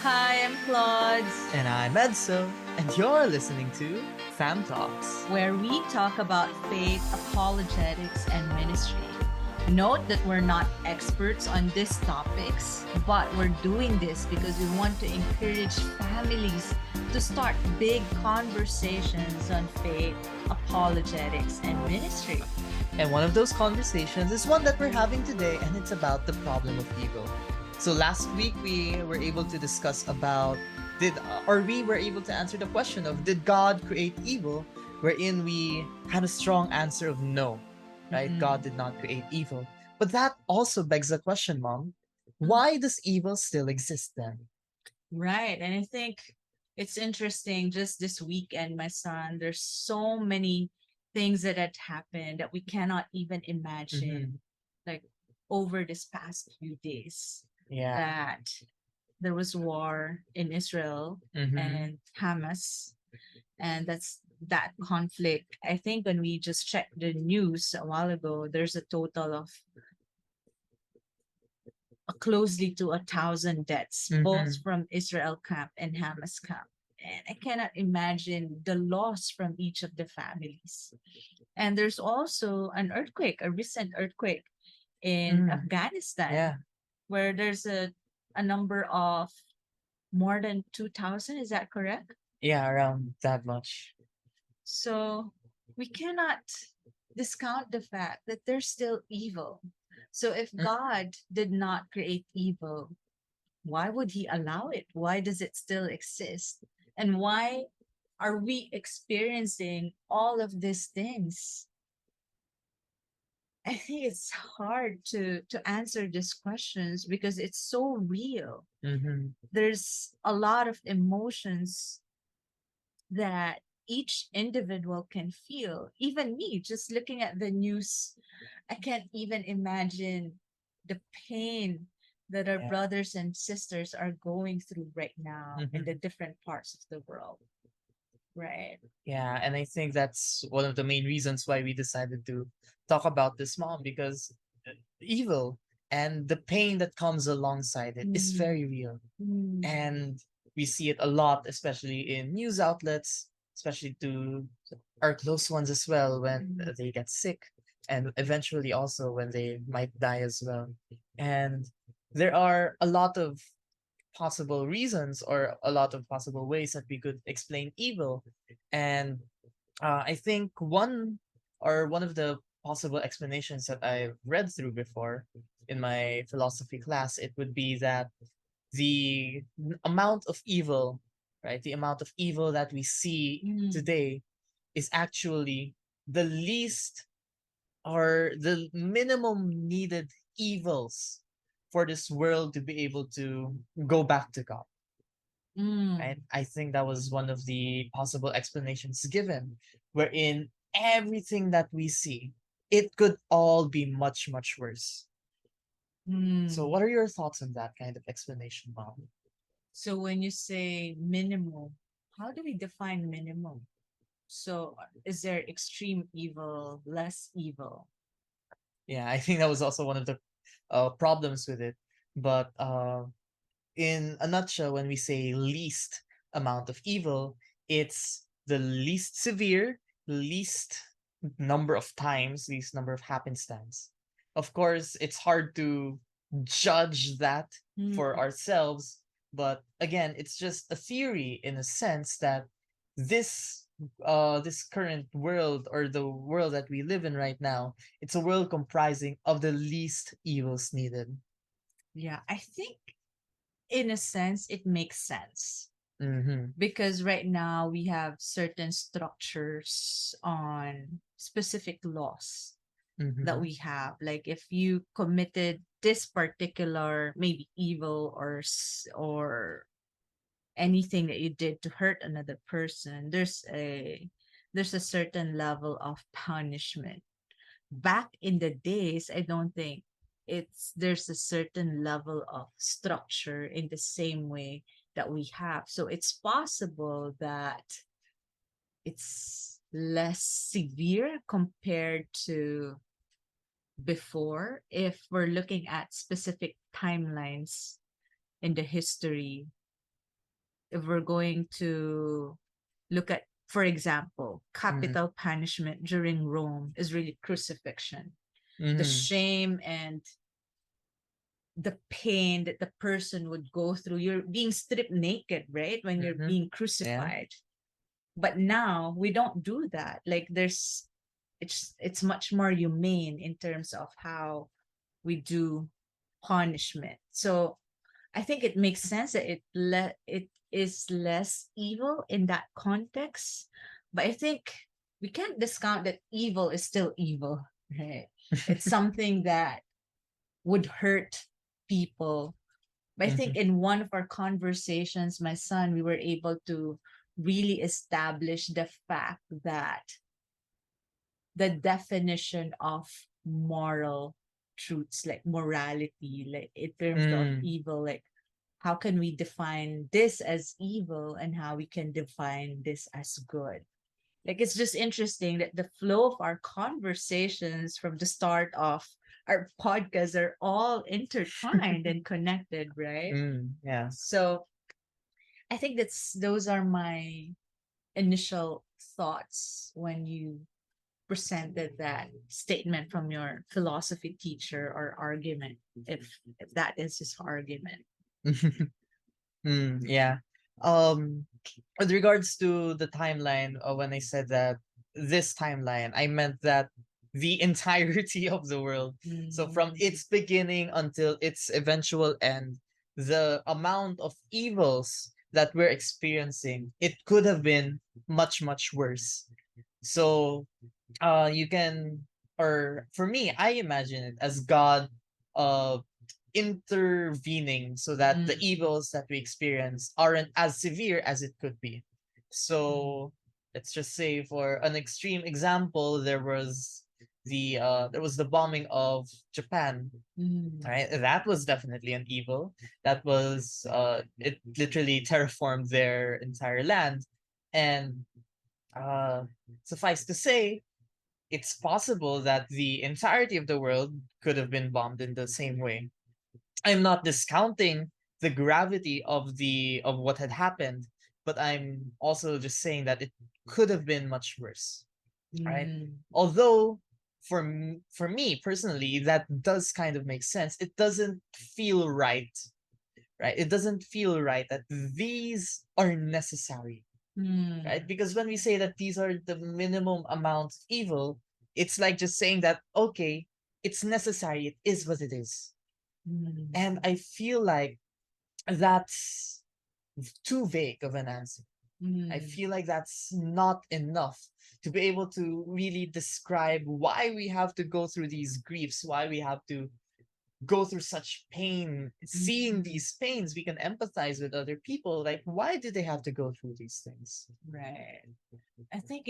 Hi, I'm Claude, And I'm Edso, and you're listening to FamTalks. where we talk about faith, apologetics, and ministry. Note that we're not experts on these topics, but we're doing this because we want to encourage families to start big conversations on faith, apologetics, and ministry. And one of those conversations is one that we're having today, and it's about the problem of evil. So last week we were able to discuss about we were able to answer the question of did God create evil, wherein we had a strong answer of no, right? God Mm-mm. did not create evil. But that also begs the question, Mom, why does evil still exist then? Right. And I think it's interesting just this weekend, my son, there's so many things that had happened that we cannot even Mm-hmm. imagine, like over this past few days, Yeah. that there was war in Israel Mm-hmm. and Hamas, and that conflict. I think when we just checked the news a while ago, there's a total of closely to 1,000 deaths, both Mm-hmm. from Israel camp and Hamas camp. And I cannot imagine the loss from each of the families. And there's also an earthquake, a recent earthquake in Mm. Yeah. Afghanistan, where there's a number of more than 2,000. Is that correct? Yeah, around that much. So we cannot discount the fact that there's still evil. So if Mm. God did not create evil, why would he allow it? Why does it still exist? And why are we experiencing all of these things? I think it's hard to answer these questions because it's so real. Mm-hmm. There's a lot of emotions that each individual can feel. Even me, just looking at the news, I can't even imagine the pain that our Yeah. brothers and sisters are going through right now in the Mm-hmm. different parts of the world, right? Yeah, and I think that's one of the main reasons why we decided to talk about this, Mom, because evil and the pain that comes alongside it is Mm, very real. mm, And we see it a lot, especially in news outlets, especially to our close ones as well when mm, they get sick, and eventually also when they might die as well. And there are a lot of possible reasons or a lot of possible ways that we could explain evil. And I think one of the possible explanations that I've read through before in my philosophy class, it would be that amount of evil, right? The amount of evil that we see mm, today is actually the least or the minimum needed evils for this world to be able to go back to God. Right? mm. I think that was one of the possible explanations given, wherein everything that we see, it could all be much, much worse. So, Mm. what are your thoughts on that kind of explanation, Mom? So when you say minimum, how do we define minimum? So is there extreme evil, less evil? Yeah, I think that was also one of the problems with it. But in a nutshell, when we say least amount of evil, it's the least severe, least number of times, least number of happenstance. Of course, it's hard to judge that for Mm, ourselves, but again, it's just a theory in a sense that this this current world or the world that we live in right now, it's a world comprising of the least evils needed. yeah, I think in a sense it makes sense Mm-hmm. because right now we have certain structures on specific laws that Mm-hmm. we have, like if you committed this particular maybe evil or anything that you did to hurt another person, there's a certain level of punishment. Back in the days, I don't think it's there's a certain level of structure in the same way that we have. So it's possible that it's less severe compared to before if we're looking at specific timelines in the history. if we're going to look at, for example, Mm, capital punishment during Rome is really crucifixion. The mm-hmm, shame and the pain that the person would go through. You're being stripped naked, right? When you're mm-hmm. being Yeah. crucified. But now we don't do that. Like there's it's much more humane in terms of how we do punishment. So I think it makes sense that it is less evil in that context. But I think we can't discount that evil is still evil, right? It's something that would hurt people. But I think Mm-hmm, in one of our conversations, my son, we were able to really establish the fact that the definition of moral truths, like morality, like in terms of mm, evil, like how can we define this as evil and how we can define this as good. Like it's just interesting that the flow of our conversations from the start of our podcast are all intertwined and connected, right? yeah. So I think those are my initial thoughts when you presented that statement from your philosophy teacher or argument, if that is his argument. Yeah. Um, with regards to the timeline, when I said that this timeline, I meant that the entirety of the world. So from Mm, its beginning until its eventual end, the amount of evils that we're experiencing, it could have been much, much worse. So you can, or for me, I imagine it as God uh intervening so that the mm, evils that we experience aren't as severe as it could be. mm, So let's just say, for an extreme example, there was the bombing of Japan. mm, Right, that was definitely an evil. That was it literally terraformed their entire land, and uh, suffice to say, it's possible that the entirety of the world could have been bombed in the same way. I'm not discounting the gravity of what had happened, but I'm also just saying that it could have been much worse, right? mm, Although for me personally, that does kind of make sense. It doesn't feel right, right? It doesn't feel right that these are necessary, right? mm, Because when we say that these are the minimum amount of evil, it's like just saying that, okay, it's necessary, it is what it is. mm, And I feel like that's too vague of an answer. I mm, feel like that's not enough to be able to really describe why we have to go through these griefs, why we have to go through such pain. Seeing mm. these pains, we can empathize with other people. Like, why do they have to go through these things? Right. I think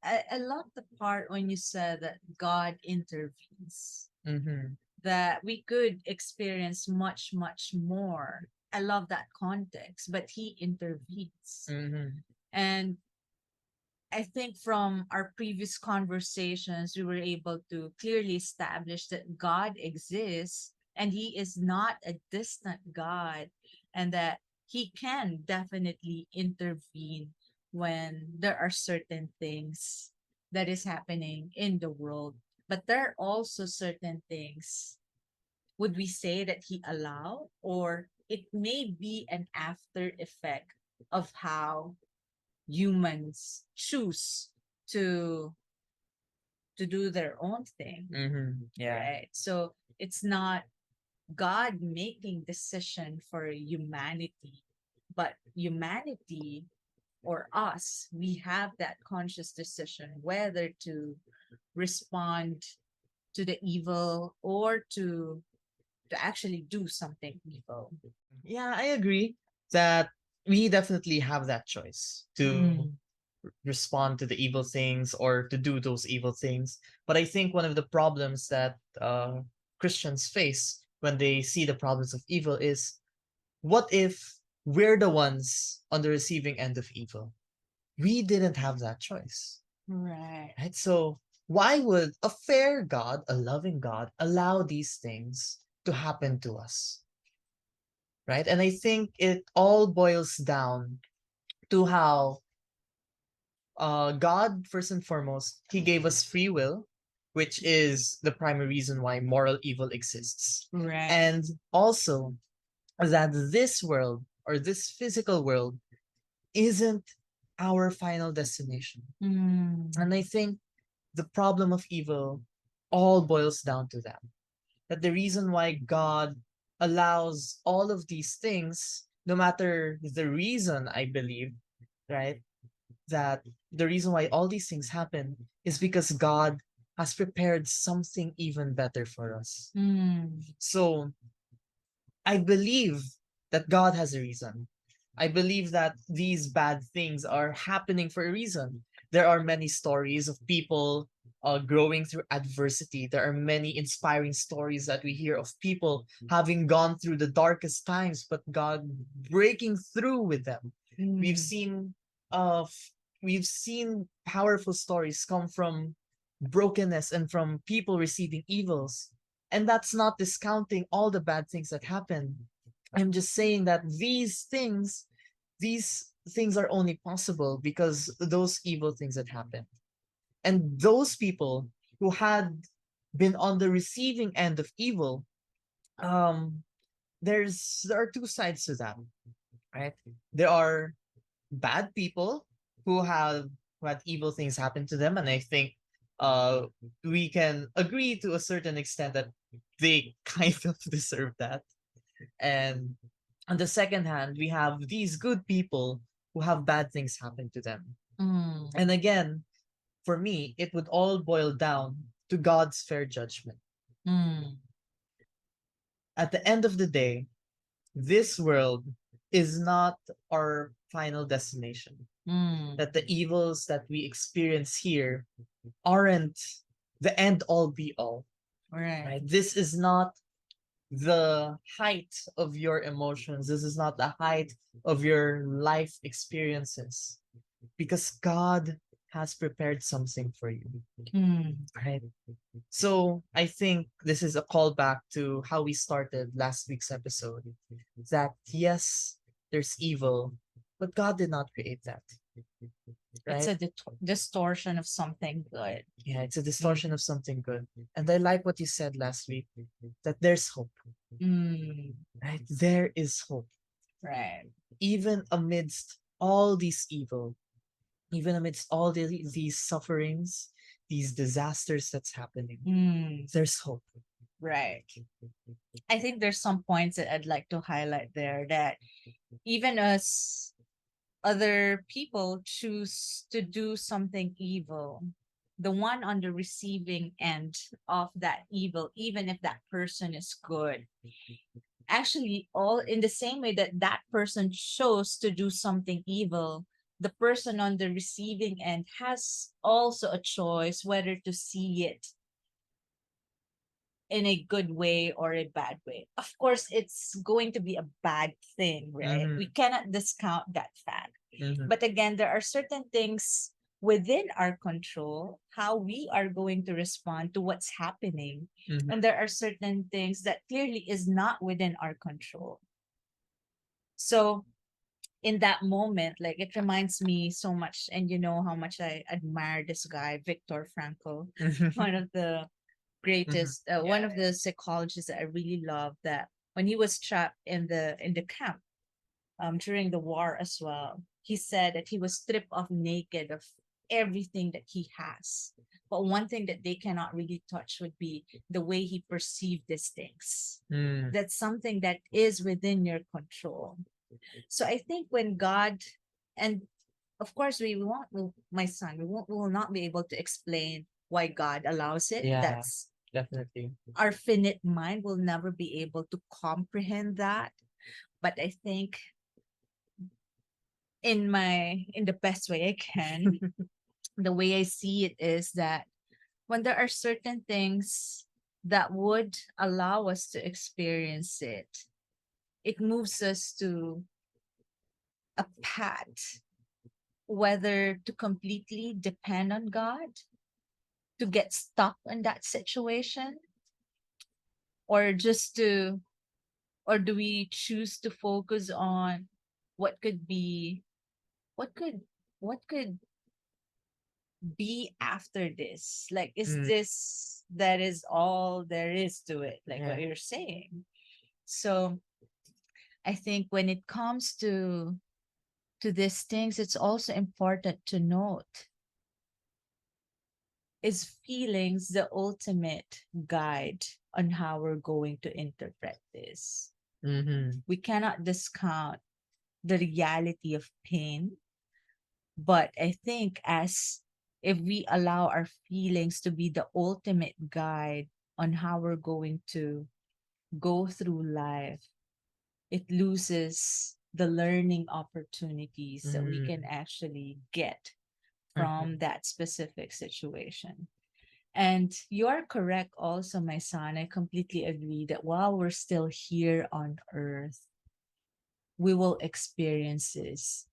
I love the part when you said that God intervenes, Mm-hmm. that we could experience much, much more. I love that context, but he intervenes. Mm-hmm. And I think from our previous conversations, we were able to clearly establish that God exists and He is not a distant God, and that He can definitely intervene when there are certain things that is happening in the world. But there are also certain things, would we say that He allow, or it may be an after effect of how humans choose to to do their own thing, Mm-hmm. Yeah. right? So it's not God making decision for humanity, but humanity or us, we have that conscious decision whether to respond to the evil or to actually do something evil. Yeah, I agree that we definitely have that choice to Mm, respond to the evil things or to do those evil things. But I think one of the problems that Christians face when they see the problems of evil is, what if we're the ones on the receiving end of evil? We didn't have that choice, right. right? So why would a fair God, a loving God, allow these things to happen to us? right? And I think it all boils down to how God, first and foremost, He gave us free will, which is the primary reason why moral evil exists. Right. And also that this world or this physical world isn't our final destination. Mm. And I think the problem of evil all boils down to that. That the reason why God allows all of these things, no matter the reason, I believe, right? That the reason why all these things happen is because God has prepared something even better for us. Mm. So I believe that God has a reason. I believe that these bad things are happening for a reason. There are many stories of people growing through adversity. There are many inspiring stories that we hear of people having gone through the darkest times, but God breaking through with them. We've Mm. seen we've seen powerful stories come from brokenness and from people receiving evils, and that's not discounting all the bad things that happen. I'm just saying that these things are only possible because those evil things that happened. And those people who had been on the receiving end of evil, um, there are two sides to that, right? There are bad people who have who had evil things happen to them, and I think uh we can agree to a certain extent that they kind of deserve that. And on the second hand, we have these good people who have bad things happen to them. Mm. And again, for me, it would all boil down to God's fair judgment. Mm. At the end of the day, this world is not our final destination. Mm. That the evils that we experience here aren't the end all be all, Right. right? This is not the height of your emotions. This is not the height of your life experiences because God has prepared something for you, Mm. right? So I think this is a callback to how we started last week's episode, that yes, there's evil, but God did not create that, It's right? a distortion of something good. Yeah, it's a Mm. distortion of something good. And I like what you said last week, that there's hope, Mm. right? There is hope. Right. Even amidst all these evil, even amidst all these sufferings, these disasters that's happening, Mm. there's hope. Right. I think there's some points that I'd like to highlight there, that even as other people choose to do something evil, the one on the receiving end of that evil, even if that person is good, actually, all in the same way that that person chose to do something evil, the person on the receiving end has also a choice whether to see it in a good way or a bad way. Of course, it's going to be a bad thing, right? Mm-hmm. We cannot discount that fact. Mm-hmm. But again, there are certain things within our control, how we are going to respond to what's happening. Mm-hmm. And there are certain things that clearly is not within our control. So in that moment, like, it reminds me so much, and you know how much I admire this guy, Viktor Frankl, one of the Mm-hmm. greatest, one of the psychologists that I really love. That when he was trapped in the camp, during the war as well, he said that he was stripped off naked of everything that he has. But one thing that they cannot really touch would be the way he perceived these things. Mm. That's something that is within your control. So I think when God, and of course we won't, my son, we will not be able to explain why God allows it. Yeah, That's definitely. our finite mind will never be able to comprehend that. But I think in the best way I can, the way I see it is that when there are certain things that would allow us to experience it, it moves us to a path, whether to completely depend on God, to get stuck in that situation, or just to Or do we choose to focus on what could be, what could, what could be after this? Like, is Mm, this, that is all there is to it, like what yeah. you're saying? So I think when it comes to these things, it's also important to note, is feelings the ultimate guide on how we're going to interpret this? Mm-hmm. We cannot discount the reality of pain, but I think as if we allow our feelings to be the ultimate guide on how we're going to go through life, it loses the learning opportunities that we can Mm-hmm. actually get from Mm-hmm. that specific situation. And you're correct also, my son. I completely agree that while we're still here on earth, we will experience this,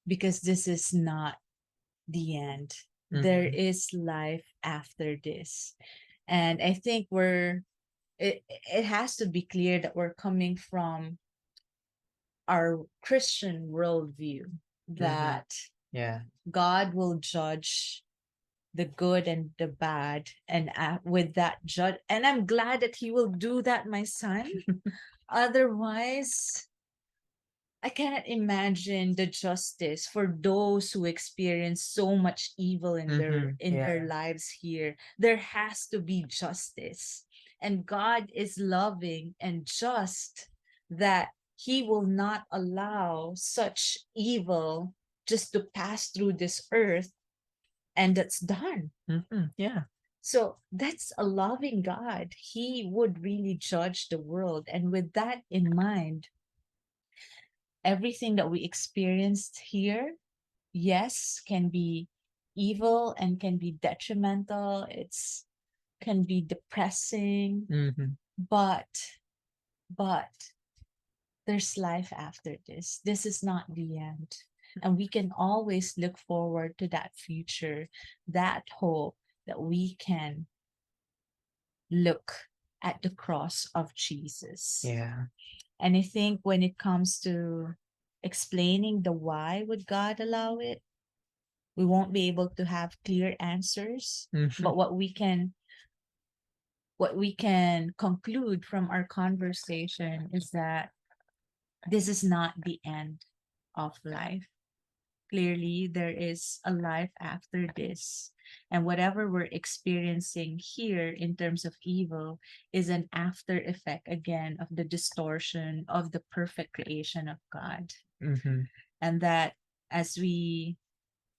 because this is not the end. There Mm-hmm. is life after this. And I think it has to be clear that we're coming from our Christian worldview, Mm-hmm. that Yeah. God will judge the good and the bad, and with that judge, and I'm glad that he will do that, my son. Otherwise, I cannot imagine the justice for those who experience so much evil in Mm-hmm. their Yeah. lives here. There has to be justice. And God is loving and just, that he will not allow such evil just to pass through this earth, and that's done. Mm-hmm. Yeah. So that's a loving God. He would really judge the world. And with that in mind, everything that we experienced here, yes, can be evil and can be detrimental. It's can be depressing, Mm-hmm. but but there's life after this. This is not the end. And we can always look forward to that future, that hope, that we can look at the cross of Jesus. Yeah. And I think when it comes to explaining the why would God allow it, we won't be able to have clear answers. Mm-hmm. But what we can conclude from our conversation is that this is not the end of life. Clearly, there is a life after this. And whatever we're experiencing here in terms of evil is an after effect again of the distortion of the perfect creation of God. Mm-hmm. And that as we,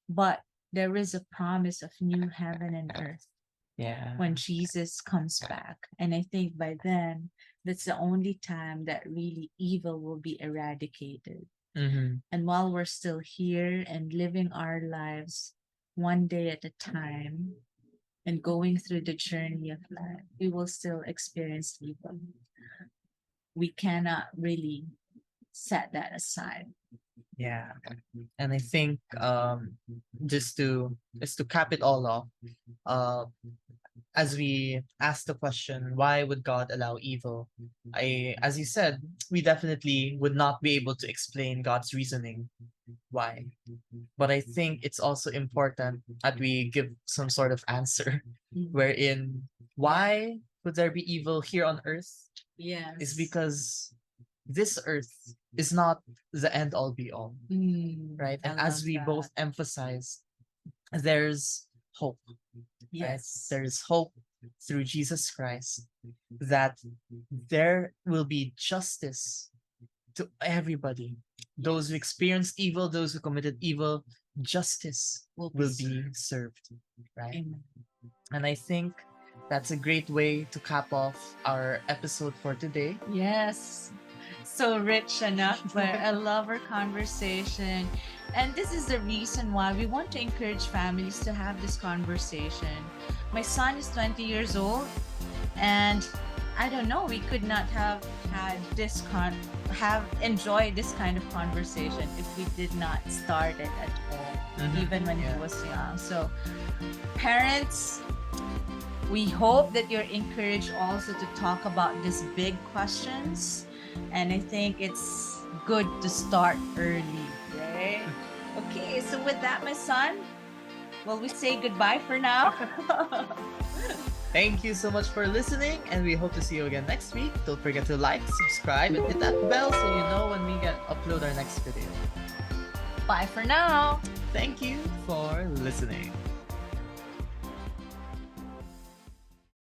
but there is a promise of new heaven and earth Yeah. when Jesus comes back. And I think by then, that's the only time that really evil will be eradicated. Mm-hmm. And while we're still here and living our lives one day at a time and going through the journey of life, we will still experience evil. We cannot really set that aside. Yeah. And I think just to cap it all off, uh as we ask the question, why would God allow evil? I as you said, we definitely would not be able to explain God's reasoning why. But I think it's also important that we give some sort of answer wherein why would there be evil here on earth is Yes. because this earth is not the end all be all, right? I And love as we that. both emphasize, there's hope, right? Yes. There's hope through Jesus Christ that there will be justice to everybody. Those who Yes. experienced evil, those who committed evil, justice Will be will be served. served, right? Amen. And I think that's a great way to cap off our episode for today. Yes. So rich enough, but I love our conversation. And this is the reason why we want to encourage families to have this conversation. My son is 20 years old, and I don't know, we could not have had have enjoyed this kind of conversation if we did not start it at home, Mhm. even when Yeah. he was young. So parents, we hope that you're encouraged also to talk about these big questions, And I think it's good to start early, right? Okay, so with that, my son, will we say goodbye for now? Thank you so much for listening, and we hope to see you again next week. Don't forget to like, subscribe, and hit that bell so you know when we upload our next video. Bye for now. Thank you for listening.